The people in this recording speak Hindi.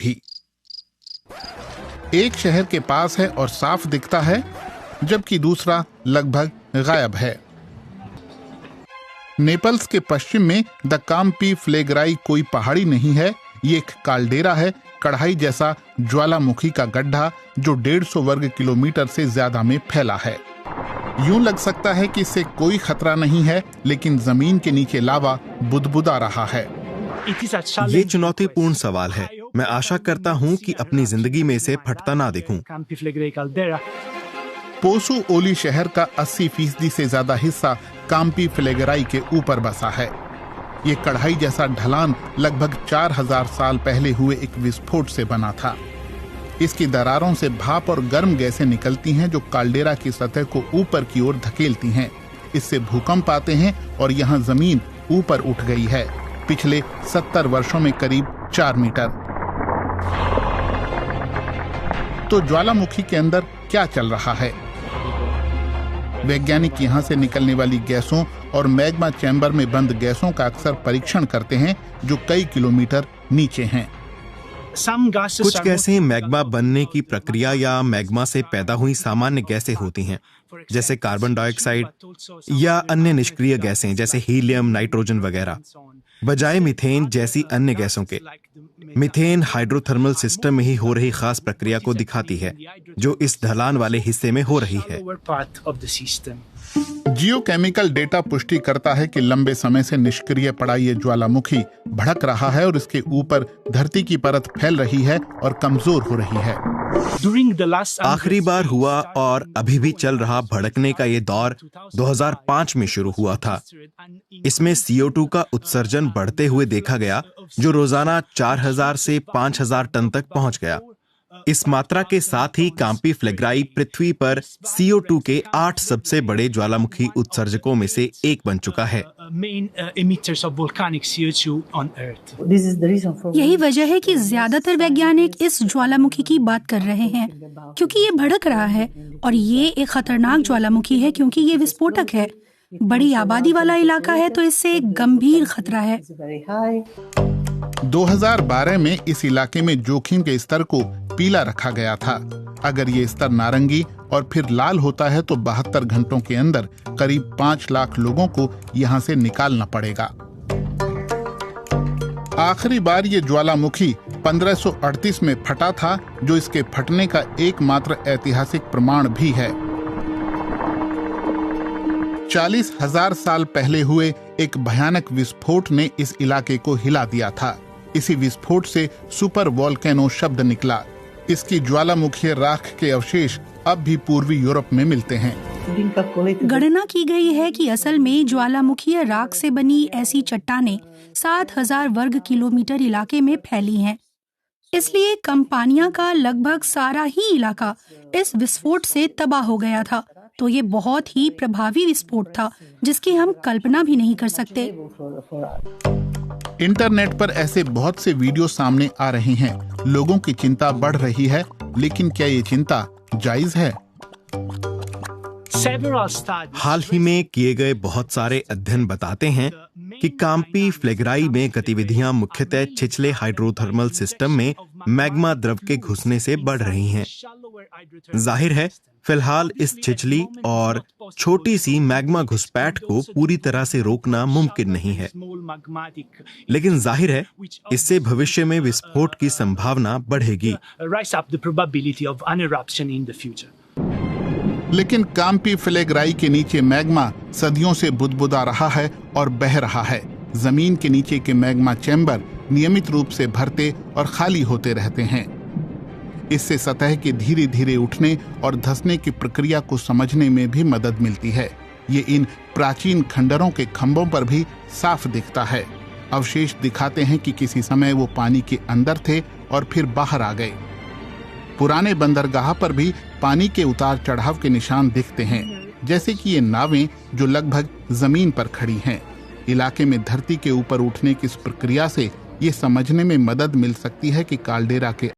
भी। एक शहर के पास है और साफ दिखता है, जबकि दूसरा लगभग गायब है। नेपल्स के पश्चिम में द काम्पी फ्लेग्राई कोई पहाड़ी नहीं है, ये एक काल्डेरा है, कढ़ाई जैसा ज्वालामुखी का गड्ढा जो 150 वर्ग किलोमीटर से ज्यादा में फैला है। यूं लग सकता है कि इससे कोई खतरा नहीं है, लेकिन जमीन के नीचे लावा बुदबुदा रहा है। ये चुनौतीपूर्ण सवाल है। मैं आशा करता हूं कि अपनी जिंदगी में इसे फटता ना देखूं। पोसु ओली शहर का 80% से ज्यादा हिस्सा काम्पी फ्लेग्राई के ऊपर बसा है। ये कढ़ाई जैसा ढलान लगभग 4000 साल पहले हुए एक विस्फोट से बना था। इसकी दरारों से भाप और गर्म गैसें निकलती हैं जो काल्डेरा की सतह को ऊपर की ओर धकेलती हैं। इससे भूकंप आते हैं और यहाँ जमीन ऊपर उठ गई है, पिछले 70 वर्षों में करीब 4 मीटर। तो ज्वालामुखी के अंदर क्या चल रहा है? वैज्ञानिक यहाँ से निकलने वाली गैसों और मैग्मा चैम्बर में बंद गैसों का अक्सर परीक्षण करते हैं जो कई किलोमीटर नीचे हैं। कुछ गैसें मैग्मा बनने की प्रक्रिया या मैग्मा से पैदा हुई सामान्य गैसें होती हैं, जैसे कार्बन डाइऑक्साइड या अन्य निष्क्रिय गैसें जैसे हीलियम, नाइट्रोजन वगैरह, बजाय मीथेन जैसी अन्य गैसों के। मीथेन हाइड्रोथर्मल सिस्टम में ही हो रही खास प्रक्रिया को दिखाती है जो इस ढलान वाले हिस्से में हो रही है। जियोकेमिकल डेटा पुष्टि करता है कि लंबे समय से निष्क्रिय पड़ा ये ज्वालामुखी भड़क रहा है और इसके ऊपर धरती की परत फैल रही है और कमजोर हो रही है। आखिरी बार हुआ और अभी भी चल रहा भड़कने का ये दौर 2005 में शुरू हुआ था। इसमें CO2 का उत्सर्जन बढ़ते हुए देखा गया, जो रोजाना 4000 से 5000 टन तक पहुंच गया। इस मात्रा के साथ ही काम्पी फ्लेग्राई पृथ्वी पर CO2 के 8 सबसे बड़े ज्वालामुखी उत्सर्जकों में से एक बन चुका है। यही वजह है कि ज्यादातर वैज्ञानिक इस ज्वालामुखी की बात कर रहे हैं, क्योंकि ये भड़क रहा है और ये एक खतरनाक ज्वालामुखी है क्योंकि ये विस्फोटक है। बड़ी आबादी वाला इलाका है तो इससे एक गंभीर खतरा है। 2012 में इस इलाके में जोखिम के स्तर को पीला रखा गया था। अगर ये स्तर नारंगी और फिर लाल होता है तो 72 घंटों के अंदर करीब 5 लाख लोगों को यहाँ से निकालना पड़ेगा। आखिरी बार ये ज्वालामुखी 1538 में फटा था, जो इसके फटने का एकमात्र ऐतिहासिक प्रमाण भी है। 40,000 साल पहले हुए एक भयानक विस्फोट ने इस इलाके को हिला दिया था। इसी विस्फोट से सुपर वोल्केनो शब्द निकला। इसकी ज्वालामुखी राख के अवशेष अब भी पूर्वी यूरोप में मिलते हैं। गणना की गई है कि असल में ज्वालामुखी राख से बनी ऐसी चट्टानें 7000 वर्ग किलोमीटर इलाके में फैली हैं। इसलिए कंपानिया का लगभग सारा ही इलाका इस विस्फोट से तबाह हो गया था। तो ये बहुत ही प्रभावी विस्फोट था जिसकी हम कल्पना भी नहीं कर सकते। इंटरनेट पर ऐसे बहुत से वीडियो सामने आ रहे हैं। लोगों की चिंता बढ़ रही है, लेकिन क्या ये चिंता जायज है? हाल ही में किए गए बहुत सारे अध्ययन बताते हैं कि काम्पी फ्लेग्राई में गतिविधियां मुख्यतः छिछले हाइड्रोथर्मल सिस्टम में मैग्मा द्रव के घुसने से बढ़ रही हैं। जाहिर है, फिलहाल इस छिछली और छोटी सी मैग्मा घुसपैठ को पूरी तरह से रोकना मुमकिन नहीं है, लेकिन जाहिर है इससे भविष्य में विस्फोट की संभावना बढ़ेगी। लेकिन काम्पी फ्लेग्राई के नीचे मैग्मा सदियों से बुदबुदा रहा है और बह रहा है। जमीन के नीचे के मैग्मा चैम्बर नियमित रूप से भरते और खाली होते रहते हैं। इससे सतह के धीरे धीरे उठने और धंसने की प्रक्रिया को समझने में भी मदद मिलती है। ये इन प्राचीन खंडरों के खंभों पर भी साफ दिखता है। अवशेष दिखाते हैं कि किसी समय वो पानी के अंदर थे और फिर बाहर आ गए। पुराने बंदरगाह पर भी पानी के उतार चढ़ाव के निशान दिखते हैं, जैसे कि ये नावें जो लगभग जमीन पर खड़ी हैं। इलाके में धरती के ऊपर उठने की इस प्रक्रिया से ये समझने में मदद मिल सकती है कि काल्डेरा के